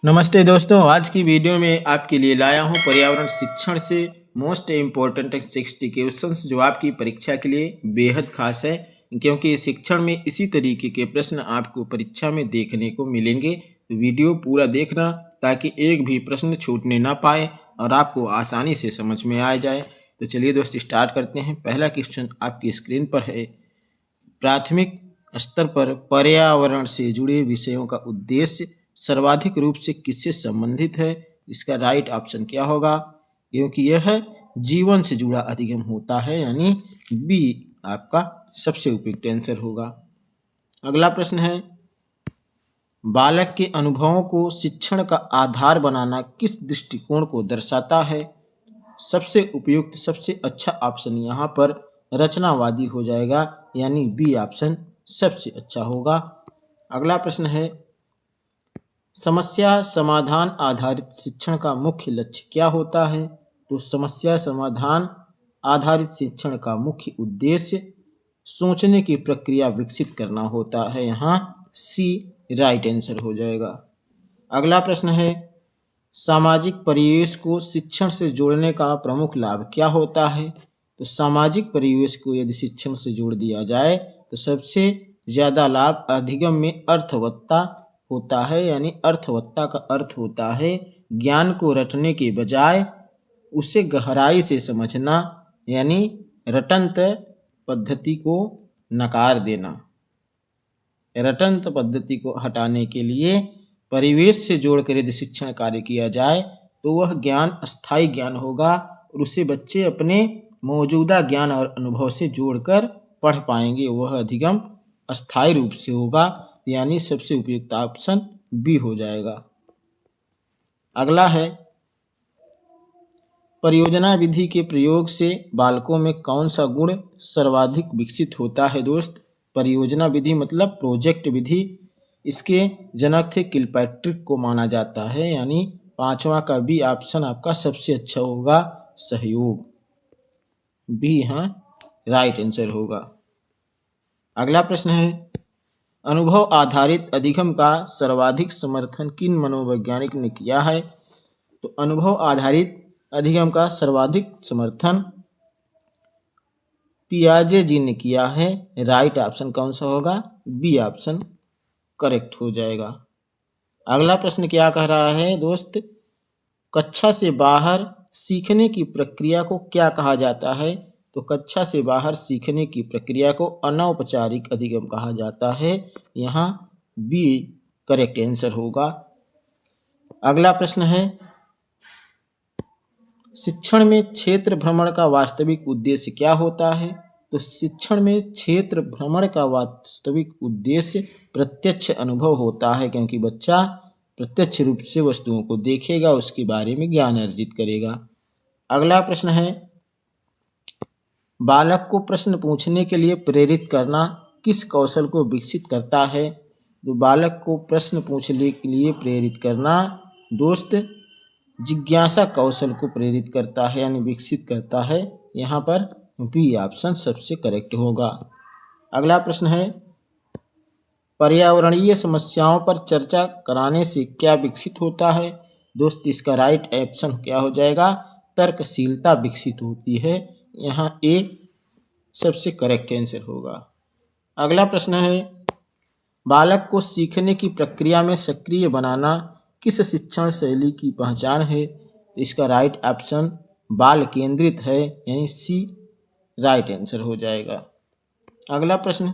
नमस्ते दोस्तों, आज की वीडियो में आपके लिए लाया हूं पर्यावरण शिक्षण से मोस्ट इम्पोर्टेंट 60 क्वेश्चंस जो आपकी परीक्षा के लिए बेहद खास है, क्योंकि शिक्षण में इसी तरीके के प्रश्न आपको परीक्षा में देखने को मिलेंगे। तो वीडियो पूरा देखना ताकि एक भी प्रश्न छूटने ना पाए और आपको आसानी से समझ में आ जाए। तो चलिए दोस्त स्टार्ट करते हैं। पहला क्वेश्चन आपकी स्क्रीन पर है। प्राथमिक स्तर पर पर्यावरण से जुड़े विषयों का उद्देश्य सर्वाधिक रूप से किससे संबंधित है? इसका राइट ऑप्शन क्या होगा? क्योंकि यह जीवन से जुड़ा अधिगम होता है, यानी बी आपका सबसे उपयुक्त आंसर होगा। अगला प्रश्न है, बालक के अनुभवों को शिक्षण का आधार बनाना किस दृष्टिकोण को दर्शाता है? सबसे उपयुक्त सबसे अच्छा ऑप्शन यहाँ पर रचनावादी हो जाएगा, यानी बी ऑप्शन सबसे अच्छा होगा। अगला प्रश्न है, समस्या समाधान आधारित शिक्षण का मुख्य लक्ष्य क्या होता है? तो समस्या समाधान आधारित शिक्षण का मुख्य उद्देश्य सोचने की प्रक्रिया विकसित करना होता है। यहाँ सी राइट आंसर हो जाएगा। अगला प्रश्न है, सामाजिक परिवेश को शिक्षण से जोड़ने का प्रमुख लाभ क्या होता है? तो सामाजिक परिवेश को यदि शिक्षण से जोड़ दिया जाए तो सबसे ज़्यादा लाभ अधिगम में अर्थवत्ता होता है, यानी अर्थवत्ता का अर्थ होता है ज्ञान को रटने के बजाय उसे गहराई से समझना, यानी रटंत पद्धति को नकार देना। रटंत पद्धति को हटाने के लिए परिवेश से जोड़कर यदि शिक्षण कार्य किया जाए तो वह ज्ञान अस्थायी ज्ञान होगा और उसे बच्चे अपने मौजूदा ज्ञान और अनुभव से जोड़कर पढ़ पाएंगे। वह अधिगम अस्थायी रूप से होगा, यानी सबसे उपयुक्त ऑप्शन बी हो जाएगा। अगला है, परियोजना विधि के प्रयोग से बालकों में कौन सा गुण सर्वाधिक विकसित होता है? दोस्त, परियोजना विधि मतलब प्रोजेक्ट विधि, इसके जनक थे किलपैट्रिक को माना जाता है, यानी पांचवा का बी ऑप्शन आपका सबसे अच्छा होगा, सहयोग। बी हाँ राइट आंसर होगा। अगला प्रश्न है, अनुभव आधारित अधिगम का सर्वाधिक समर्थन किन मनोवैज्ञानिक ने किया है? तो अनुभव आधारित अधिगम का सर्वाधिक समर्थन पियाजे जी ने किया है। राइट ऑप्शन कौन सा होगा? बी ऑप्शन करेक्ट हो जाएगा। अगला प्रश्न क्या कह रहा है दोस्त, कक्षा से बाहर सीखने की प्रक्रिया को क्या कहा जाता है? तो कक्षा से बाहर सीखने की प्रक्रिया को अनौपचारिक अधिगम कहा जाता है। यहाँ बी करेक्ट आंसर होगा। अगला प्रश्न है, शिक्षण में क्षेत्र भ्रमण का वास्तविक उद्देश्य क्या होता है? तो शिक्षण में क्षेत्र भ्रमण का वास्तविक उद्देश्य प्रत्यक्ष अनुभव होता है, क्योंकि बच्चा प्रत्यक्ष रूप से वस्तुओं को देखेगा, उसके बारे में ज्ञान अर्जित करेगा। अगला प्रश्न है, बालक को प्रश्न पूछने के लिए प्रेरित करना किस कौशल को विकसित करता है? तो बालक को प्रश्न पूछने के लिए प्रेरित करना दोस्त जिज्ञासा कौशल को प्रेरित करता है, यानी विकसित करता है। यहाँ पर बी ऑप्शन सबसे करेक्ट होगा। अगला प्रश्न है, पर्यावरणीय समस्याओं पर चर्चा कराने से क्या विकसित होता है? दोस्त, इसका राइट ऑप्शन क्या हो जाएगा? तर्कशीलता विकसित होती है। यहाँ ए सबसे करेक्ट आंसर होगा। अगला प्रश्न है, बालक को सीखने की प्रक्रिया में सक्रिय बनाना किस शिक्षण शैली की पहचान है? इसका राइट ऑप्शन बाल केंद्रित है, यानी सी राइट आंसर हो जाएगा। अगला प्रश्न,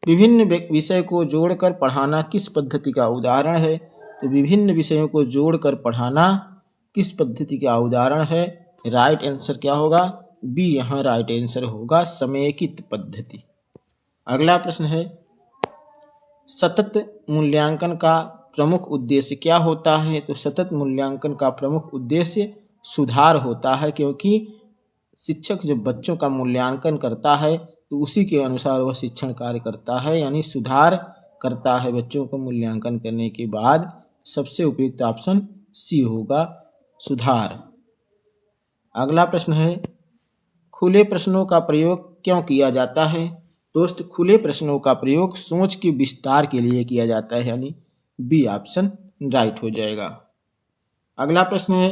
विभिन्न विषय को जोड़कर पढ़ाना किस पद्धति का उदाहरण है? तो विभिन्न विषयों को जोड़कर पढ़ाना किस पद्धति का उदाहरण है? राइट आंसर क्या होगा? बी यहाँ राइट आंसर होगा, समेकित पद्धति। अगला प्रश्न है, सतत मूल्यांकन का प्रमुख उद्देश्य क्या होता है? तो सतत मूल्यांकन का प्रमुख उद्देश्य सुधार होता है, क्योंकि शिक्षक जब बच्चों का मूल्यांकन करता है तो उसी के अनुसार वह शिक्षण कार्य करता है, यानी सुधार करता है बच्चों को मूल्यांकन करने के बाद। सबसे उपयुक्त ऑप्शन सी होगा, सुधार। अगला प्रश्न है, खुले प्रश्नों का प्रयोग क्यों किया जाता है? दोस्त, खुले प्रश्नों का प्रयोग सोच के विस्तार के लिए किया जाता है, यानी बी ऑप्शन राइट हो जाएगा। अगला प्रश्न है,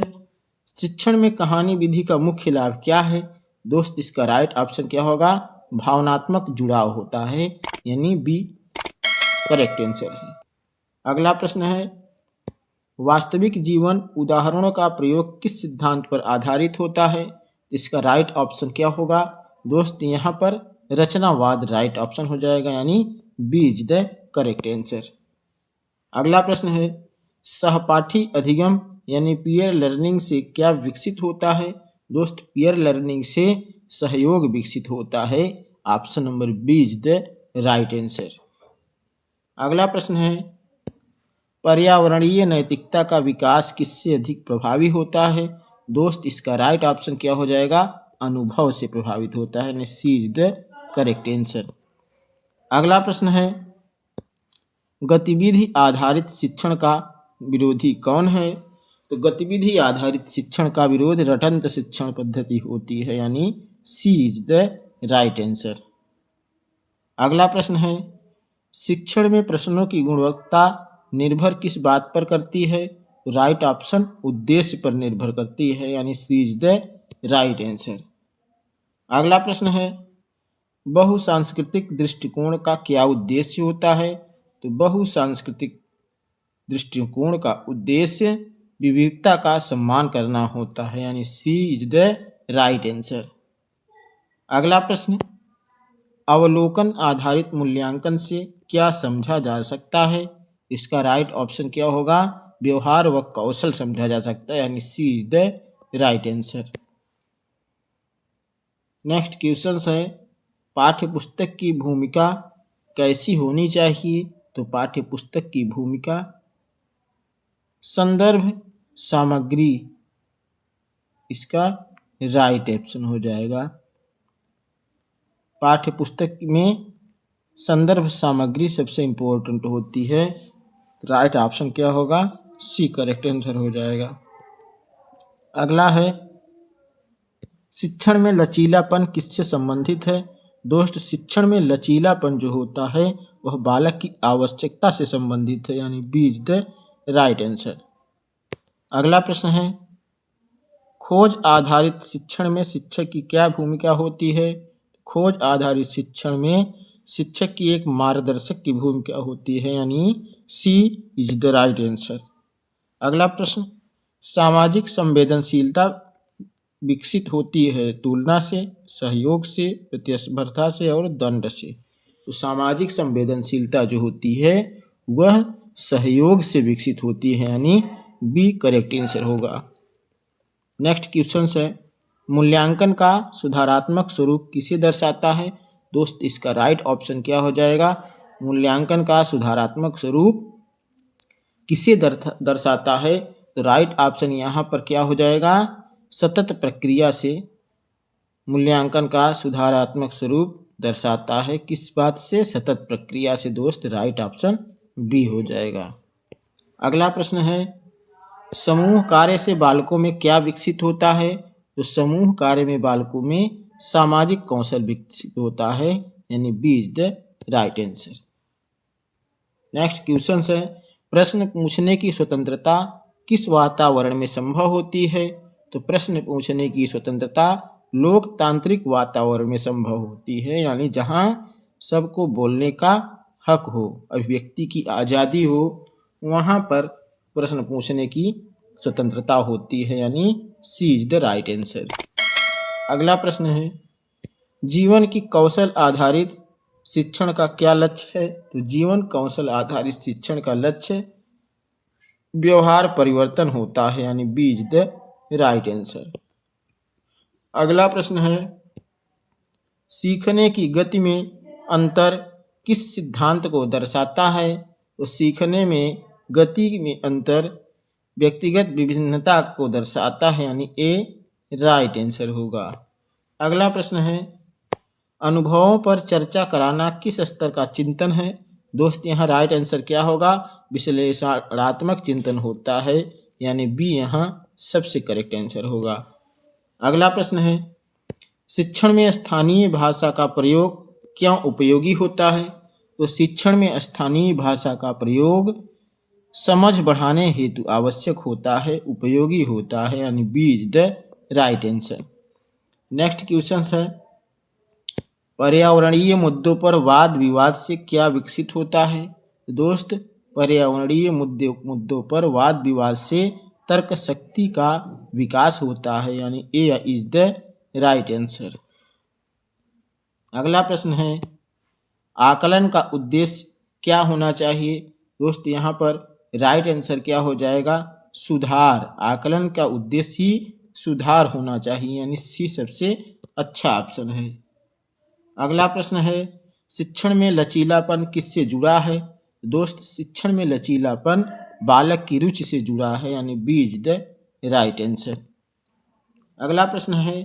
शिक्षण में कहानी विधि का मुख्य लाभ क्या है? दोस्त इसका राइट ऑप्शन क्या होगा? भावनात्मक जुड़ाव होता है, यानी बी करेक्ट आंसर है। अगला प्रश्न है, वास्तविक जीवन उदाहरणों का प्रयोग किस सिद्धांत पर आधारित होता है? इसका राइट ऑप्शन क्या होगा? दोस्त यहाँ पर रचनावाद राइट ऑप्शन हो जाएगा, यानी B is the correct answer. अगला प्रश्न है, सहपाठी अधिगम यानी पीयर लर्निंग से क्या विकसित होता है? दोस्त पीयर लर्निंग से सहयोग विकसित होता है, option number B is the right answer. अगला प्रश्न है, पर्यावरणीय नैतिकता का विकास किससे अधिक प्रभावी होता है? दोस्त इसका राइट ऑप्शन क्या हो जाएगा? अनुभव से प्रभावित होता है, सी इज द करेक्ट आंसर। अगला प्रश्न है, गतिविधि आधारित शिक्षण का विरोधी कौन है? तो गतिविधि आधारित शिक्षण का विरोध रटंत शिक्षण पद्धति होती है, यानी she is the right answer. अगला प्रश्न है, शिक्षण में प्रश्नों की गुणवत्ता निर्भर किस बात पर करती है? तो राइट ऑप्शन उद्देश्य पर निर्भर करती है, यानी she is the right answer. अगला प्रश्न है, बहुसांस्कृतिक दृष्टिकोण का क्या उद्देश्य होता है? तो बहुसांस्कृतिक दृष्टिकोण का उद्देश्य विविधता का सम्मान करना होता है, यानी she is the right answer. अगला प्रश्न, अवलोकन आधारित मूल्यांकन से क्या समझा जा सकता है? इसका राइट ऑप्शन क्या होगा? व्यवहार व कौशल समझा जा सकता है, यानी she is the right answer. Next question है, पाठ्य पुस्तक की भूमिका कैसी होनी चाहिए? तो पाठ्य पुस्तक की भूमिका संदर्भ सामग्री इसका राइट ऑप्शन हो जाएगा। पाठ्य पुस्तक में संदर्भ सामग्री सबसे इम्पोर्टेंट होती है, राइट ऑप्शन क्या होगा? सी करेक्ट आंसर हो जाएगा। अगला है, शिक्षण में लचीलापन किससे संबंधित है? दोस्त शिक्षण में लचीलापन जो होता है वह बालक की आवश्यकता से संबंधित है, यानी B is the right answer. अगला प्रश्न है, खोज आधारित शिक्षण में शिक्षक की क्या भूमिका होती है? खोज आधारित शिक्षण में शिक्षक की एक मार्गदर्शक की भूमिका होती है, यानी she is the right answer. अगला प्रश्न, सामाजिक संवेदनशीलता विकसित होती है तुलना से, सहयोग से, प्रतिस्पर्धा से और दंड से। तो सामाजिक संवेदनशीलता जो होती है वह सहयोग से विकसित होती है, यानी बी करेक्ट आंसर होगा। नेक्स्ट क्वेश्चन है, मूल्यांकन का सुधारात्मक स्वरूप किसे दर्शाता है? दोस्त इसका राइट ऑप्शन क्या हो जाएगा? मूल्यांकन का सुधारात्मक स्वरूप किसे दर्शाता है? तो राइट ऑप्शन यहाँ पर क्या हो जाएगा? सतत प्रक्रिया से मूल्यांकन का सुधारात्मक स्वरूप दर्शाता है। किस बात से? सतत प्रक्रिया से दोस्त, राइट ऑप्शन बी हो जाएगा। अगला प्रश्न है, समूह कार्य से बालकों में क्या विकसित होता है? तो समूह कार्य में बालकों में सामाजिक कौशल विकसित होता है, यानी B is the right answer. Next question है, प्रश्न पूछने की स्वतंत्रता किस वातावरण में संभव होती है? तो प्रश्न पूछने की स्वतंत्रता लोकतांत्रिक वातावरण में संभव होती है, यानी जहां सबको बोलने का हक हो, अभिव्यक्ति की आज़ादी हो, वहां पर प्रश्न पूछने की स्वतंत्रता होती है, यानी she is the right answer. अगला प्रश्न है, जीवन की कौशल आधारित शिक्षण का क्या लक्ष्य है? तो जीवन कौशल आधारित शिक्षण का लक्ष्य व्यवहार परिवर्तन होता है, यानी B is the right answer. अगला प्रश्न है, सीखने की गति में अंतर किस सिद्धांत को दर्शाता है? तो सीखने में गति में अंतर व्यक्तिगत विभिन्नता को दर्शाता है, यानी ए राइट आंसर होगा। अगला प्रश्न है, अनुभवों पर चर्चा कराना किस स्तर का चिंतन है? दोस्त यहाँ राइट आंसर क्या होगा? विश्लेषणात्मक चिंतन होता है, यानी बी यहाँ सबसे करेक्ट आंसर होगा। अगला प्रश्न है, शिक्षण में स्थानीय भाषा का प्रयोग क्यों उपयोगी होता है? तो शिक्षण में स्थानीय भाषा का प्रयोग समझ बढ़ाने हेतु आवश्यक होता है, उपयोगी होता है, यानी B is the right answer. Next question है, पर्यावरणीय मुद्दों पर वाद विवाद से क्या विकसित होता है? दोस्त, पर्यावरणीय मुद्दों पर वाद विवाद से तर्क शक्ति का विकास होता है, यानी ए इज द राइट आंसर। अगला प्रश्न है, आकलन का उद्देश्य क्या होना चाहिए? दोस्त, यहाँ पर राइट आंसर क्या हो जाएगा? सुधार। आकलन का उद्देश्य ही सुधार होना चाहिए, यानी सी सबसे अच्छा ऑप्शन है। अगला प्रश्न है, शिक्षण में लचीलापन किससे जुड़ा है? दोस्त, शिक्षण में लचीलापन बालक की रुचि से जुड़ा है, यानी B is the right answer. अगला प्रश्न है,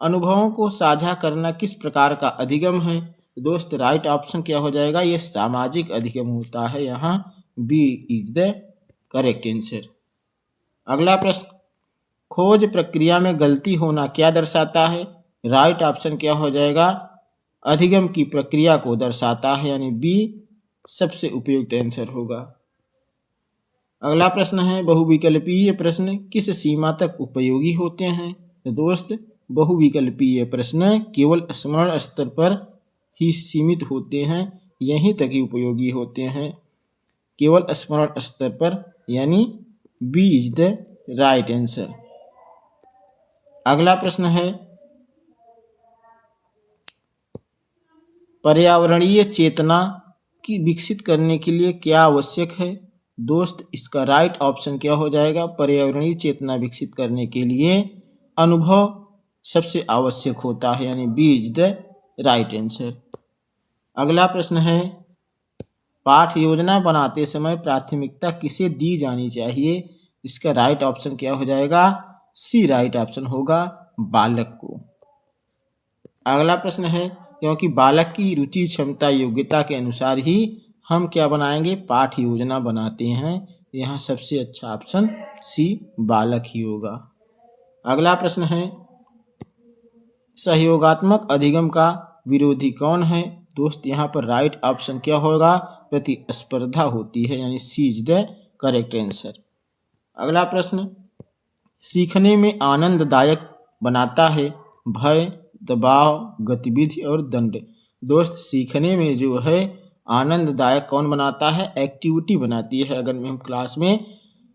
अनुभवों को साझा करना किस प्रकार का अधिगम है? दोस्त, राइट ऑप्शन क्या हो जाएगा? ये सामाजिक अधिगम होता है, यहाँ B is the correct answer. अगला प्रश्न, खोज प्रक्रिया में गलती होना क्या दर्शाता है? राइट ऑप्शन क्या हो जाएगा? अधिगम की प्रक्रिया को दर्शाता है, यानी बी सबसे उपयुक्त आंसर होगा। अगला प्रश्न है, बहुविकल्पीय प्रश्न किस सीमा तक उपयोगी होते हैं? तो दोस्त, बहुविकल्पीय प्रश्न केवल स्मरण स्तर पर ही सीमित होते हैं, यहीं तक ही उपयोगी होते हैं, केवल स्मरण स्तर पर, यानी B is the right answer. अगला प्रश्न है, पर्यावरणीय चेतना की विकसित करने के लिए क्या आवश्यक है? दोस्त, इसका राइट ऑप्शन क्या हो जाएगा? पर्यावरणीय चेतना विकसित करने के लिए अनुभव सबसे आवश्यक होता है, यानी B is the right answer. अगला प्रश्न है, पाठ योजना बनाते समय प्राथमिकता किसे दी जानी चाहिए? इसका राइट ऑप्शन क्या हो जाएगा? सी राइट ऑप्शन होगा, बालक को। अगला प्रश्न है, क्योंकि बालक की रुचि क्षमता योग्यता के अनुसार ही हम क्या बनाएंगे? पाठ योजना बनाते हैं, यहाँ सबसे अच्छा ऑप्शन सी बालक ही होगा। अगला प्रश्न है, सहयोगात्मक अधिगम का विरोधी कौन है? दोस्त, यहाँ पर राइट ऑप्शन क्या होगा? प्रतिस्पर्धा होती है, यानी she is the correct answer. अगला प्रश्न, सीखने में आनंददायक बनाता है भय, दबाव, गतिविधि और दंड। दोस्त, सीखने में जो है आनंददायक कौन बनाता है? एक्टिविटी बनाती है। अगर हम क्लास में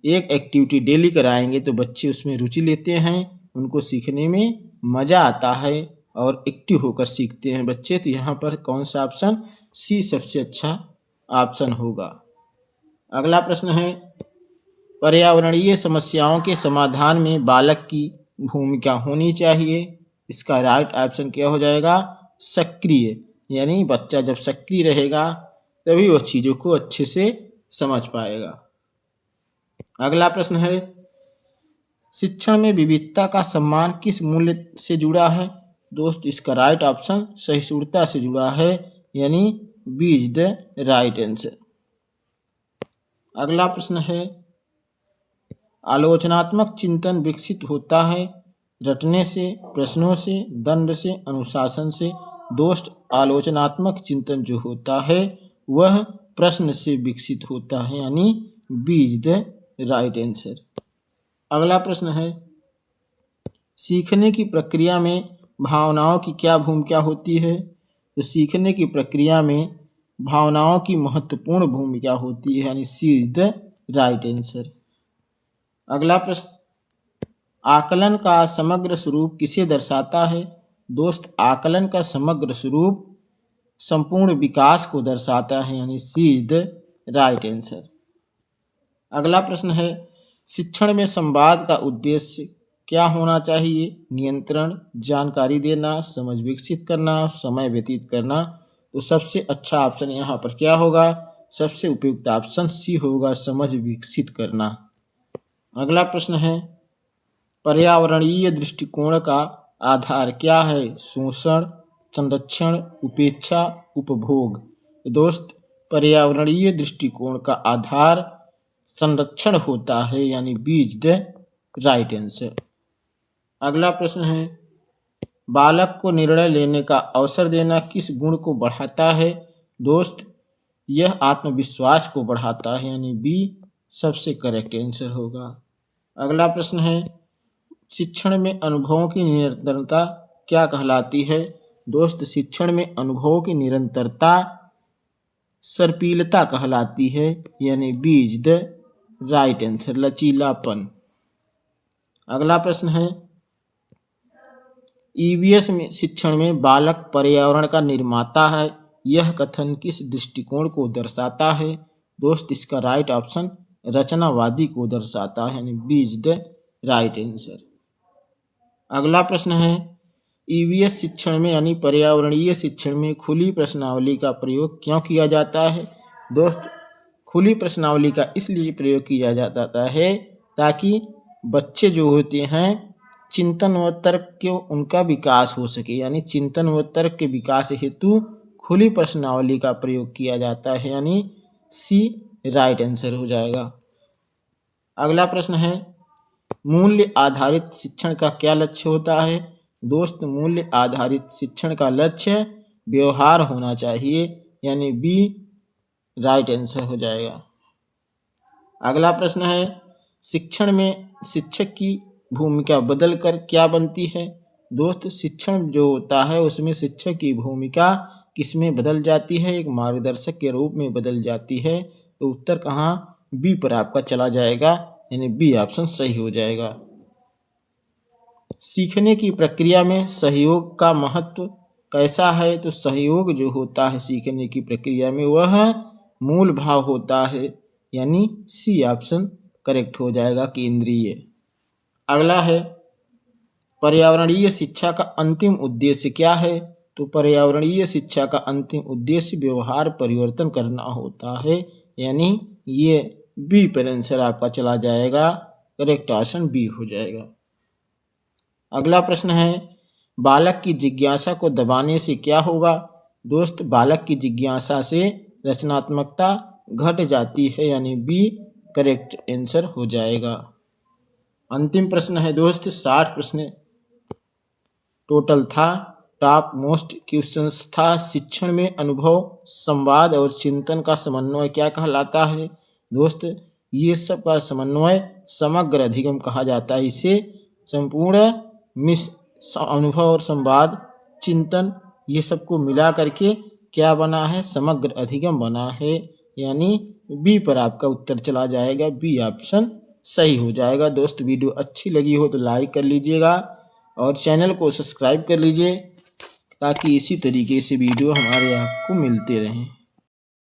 एक एक्टिविटी डेली कराएंगे तो बच्चे उसमें रुचि लेते हैं, उनको सीखने में मज़ा आता है और एक्टिव होकर सीखते हैं बच्चे। तो यहाँ पर कौन सा ऑप्शन? सी सबसे अच्छा ऑप्शन होगा। अगला प्रश्न है, पर्यावरणीय समस्याओं के समाधान में बालक की भूमिका होनी चाहिए। इसका राइट ऑप्शन क्या हो जाएगा? सक्रिय, यानी बच्चा जब सक्रिय रहेगा तभी वह चीज़ों को अच्छे से समझ पाएगा। अगला प्रश्न है, शिक्षण में विविधता का सम्मान किस मूल्य से जुड़ा है? दोस्त, इसका राइट ऑप्शन सहिष्णुता से जुड़ा है, यानी B is the right answer. अगला प्रश्न है, आलोचनात्मक चिंतन विकसित होता है रटने से, प्रश्नों से, दंड से, अनुशासन से। दोस्त, आलोचनात्मक चिंतन जो होता है वह प्रश्न से विकसित होता है, यानी B is the right answer. अगला प्रश्न है, सीखने की प्रक्रिया में भावनाओं की क्या भूमिका होती है? तो सीखने की प्रक्रिया में भावनाओं की महत्वपूर्ण भूमिका होती है, यानी she is the right answer. अगला प्रश्न, आकलन का समग्र स्वरूप किसे दर्शाता है? दोस्त, आकलन का समग्र स्वरूप संपूर्ण विकास को दर्शाता है, यानी she is the right answer. अगला प्रश्न है, शिक्षण में संवाद का उद्देश्य क्या होना चाहिए? नियंत्रण, जानकारी देना, समझ विकसित करना, समय व्यतीत करना। तो सबसे अच्छा ऑप्शन यहाँ पर क्या होगा? सबसे उपयुक्त ऑप्शन सी होगा, समझ विकसित करना। अगला प्रश्न है, पर्यावरणीय दृष्टिकोण का आधार क्या है? शोषण, संरक्षण, उपेक्षा, उपभोग। दोस्त, पर्यावरणीय दृष्टिकोण का आधार संरक्षण होता है, यानी B is the right answer. अगला प्रश्न है, बालक को निर्णय लेने का अवसर देना किस गुण को बढ़ाता है? दोस्त, यह आत्मविश्वास को बढ़ाता है, यानी बी सबसे करेक्ट आंसर होगा। अगला प्रश्न है, शिक्षण में अनुभवों की निरंतरता क्या कहलाती है? दोस्त, शिक्षण में अनुभवों की निरंतरता सर्पीलता कहलाती है, यानी B is the right answer, लचीलापन। अगला प्रश्न है, ईवीएस में शिक्षण में बालक पर्यावरण का निर्माता है, यह कथन किस दृष्टिकोण को दर्शाता है? दोस्त, इसका राइट ऑप्शन रचनावादी को दर्शाता है, यानी B is the right answer. अगला प्रश्न है, ईवीएस शिक्षण में यानी पर्यावरणीय शिक्षण में खुली प्रश्नावली का प्रयोग क्यों किया जाता है? दोस्त, खुली प्रश्नावली का इसलिए प्रयोग किया जाता है ताकि बच्चे जो होते हैं चिंतन व तर्क के उनका विकास हो सके, यानी चिंतन व तर्क के विकास हेतु खुली प्रश्नावली का प्रयोग किया जाता है, यानी सी राइट आंसर हो जाएगा। अगला प्रश्न है, मूल्य आधारित शिक्षण का क्या लक्ष्य होता है? दोस्त, मूल्य आधारित शिक्षण का लक्ष्य व्यवहार होना चाहिए, यानी बी राइट आंसर हो जाएगा। अगला प्रश्न है, शिक्षण में शिक्षक की भूमिका बदलकर क्या बनती है? दोस्त, शिक्षण जो होता है उसमें शिक्षक की भूमिका किसमें बदल जाती है? एक मार्गदर्शक के रूप में बदल जाती है। तो उत्तर कहाँ? बी पर आपका चला जाएगा, यानी बी ऑप्शन सही हो जाएगा। सीखने की प्रक्रिया में सहयोग का महत्व कैसा है? तो सहयोग जो होता है सीखने की प्रक्रिया में वह मूल भाव होता है, यानी सी ऑप्शन करेक्ट हो जाएगा, केंद्रीय। अगला है, पर्यावरणीय शिक्षा का अंतिम उद्देश्य क्या है? तो पर्यावरणीय शिक्षा का अंतिम उद्देश्य व्यवहार परिवर्तन करना होता है, यानी ये बी पर आंसर आपका चला जाएगा, करेक्ट ऑप्शन बी हो जाएगा। अगला प्रश्न है, बालक की जिज्ञासा को दबाने से क्या होगा? दोस्त, बालक की जिज्ञासा से रचनात्मकता घट जाती है, यानी बी करेक्ट आंसर हो जाएगा। अंतिम प्रश्न है दोस्त, 60 प्रश्न टोटल था। टॉप मोस्ट क्वेश्चंस था, शिक्षण में अनुभव, संवाद और चिंतन का समन्वय क्या कहलाता है? दोस्त, ये सब का समन्वय समग्र अधिगम कहा जाता है। इसे संपूर्ण अनुभव और संवाद, चिंतन ये सबको मिला करके क्या बना है? समग्र अधिगम बना है, यानी बी पर आपका उत्तर चला जाएगा, बी ऑप्शन सही हो जाएगा। दोस्त, वीडियो अच्छी लगी हो तो लाइक कर लीजिएगा और चैनल को सब्सक्राइब कर लीजिए ताकि इसी तरीके से वीडियो हमारे आपको मिलते रहें।